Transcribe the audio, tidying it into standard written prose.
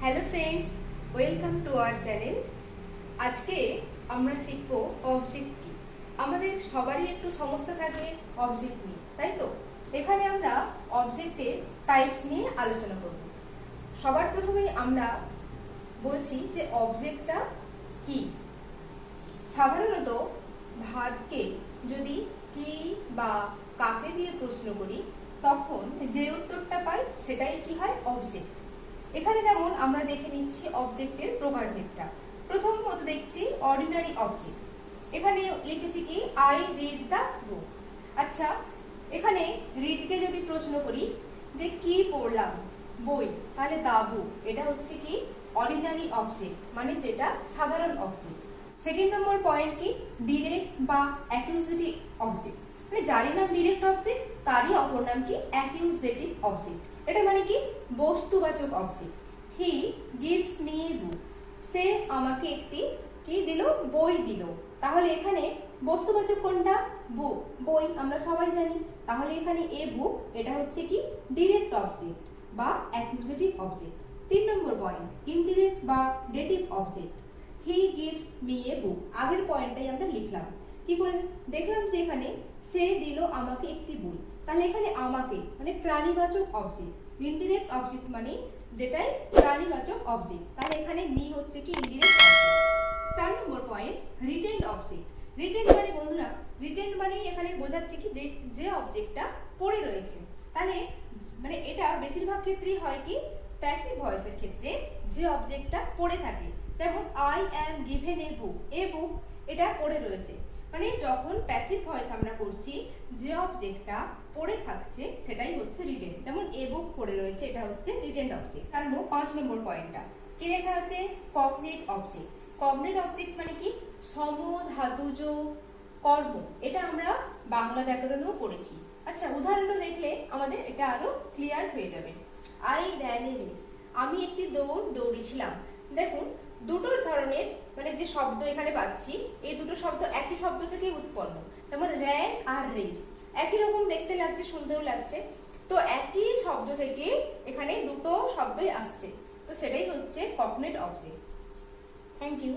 Hello friends, welcome to our channel. আজকে আমরা শিখব অবজেক্ট কি। আমাদের সবারই একটু সমস্যা থাকে অবজেক্ট নিয়ে, তাই তো? এখানে আমরা অবজেক্টের টাইপস নিয়ে আলোচনা করব। সবার প্রথমেই আমরা বলছি যে অবজেক্টটা কি। সাধারণত ভার্বকে যদি কি বা কাকে দিয়ে প্রশ্ন করি তখন যে উত্তরটা পাই সেটাই কি হয়, অবজেক্ট। এখানে যেমন আমরা দেখে নিচ্ছি অবজেক্টের প্রকারভেদটা। প্রথমত দেখছি অর্ডিনারি অবজেক্ট। এখানে লিখেছি কি আই রিড দ্য বুক। আচ্ছা, এখানে রিডকে যদি প্রশ্ন করি যে কি পড়লাম, বই, তাহলে দা বুক এটা হচ্ছে কি অর্ডিনারি অবজেক্ট, মানে যেটা সাধারণ অবজেক্ট। সেকেন্ড নম্বর পয়েন্ট কি ডিরেক্ট বা অ্যাকিউজেটিভ অবজেক্ট, মানে যারই নাম ডিরেক্ট অবজেক্ট তারই অপর নাম কি অ্যাকিউজেটিভ অবজেক্ট। এটা মানে কি বস্তুবাচক object. He gives me a book, সে আমাকে একটি কি দিল, বই দিল। তাহলে এখানে বস্তুবাচক কোনটা, বুক, বই আমরা সবাই জানি। তাহলে এখানে এ বুক এটা হচ্ছে কি ডিরেক্ট অবজেক্ট বা accusative object. 3 number point indirect বা dative object. He gives me a book, আগের পয়েন্টটাই আমরা লিখলাম। কি করে দেখলাম যে এখানে সে দিল আমাকে একটি বই, তাহলে এখানে আমাকে মানে প্রাণীবাচক অবজেক্ট। ইনডিরেক্ট অবজেক্ট মানে যেটাই প্রাণীবাচক অবজেক্ট, তাহলে এখানে মি হচ্ছে কি ইনডিরেক্ট অবজেক্ট। 4 নম্বর পয়েন্ট রিটেন্ড অবজেক্ট। রিটেন্ড মানে বন্ধুরা, রিটেন্ড মানে এখানে বোঝাচ্ছে কি যে অবজেক্টটা পড়ে রয়েছে। তাহলে মানে এটা বেশিরভাগ ক্ষেত্রেই হয় কি প্যাসিভ ভয়েসের ক্ষেত্রে, যে অবজেক্টটা পড়ে থাকে। যেমন আই অ্যাম গিভেন এ বুক, এ বুক এটা পড়ে রয়েছে, মানে যখন প্যাসিভ ভয়েস আমরা করছি যে অবজেক্টটা পড়ে থাকছে সেটাই হচ্ছে রিটেন্ড। যেমন এ বুক পড়ে রয়েছে, এটা হচ্ছে রিটেন্ড অবজেক্ট। তার 5 নম্বর পয়েন্টটা কি লেখা আছে, কগনেট অবজেক্ট। কগনেট অবজেক্ট মানে কি সমধাতুজ কর্ম, এটা আমরা বাংলা ব্যাকরণেও পড়েছি। আচ্ছা, উদাহরণ দেখলে আমাদের এটা আরো ক্লিয়ার হয়ে যাবে। আই র্যান এ রেস, আমি একটি দৌড় দৌড়েছিলাম। দেখুন দুটোর ধরনের মানে যে শব্দ এখানে পাচ্ছি, এই দুটো শব্দ একই শব্দ থেকে উৎপন্ন। যেমন র্যান আর রেস একই রকম দেখতে লাগছে, শুনতেও লাগছে, তো একই শব্দ থেকে এখানে দুটো শব্দই আসছে, তো সেটাই হচ্ছে কগনেট অবজেক্ট। Thank you.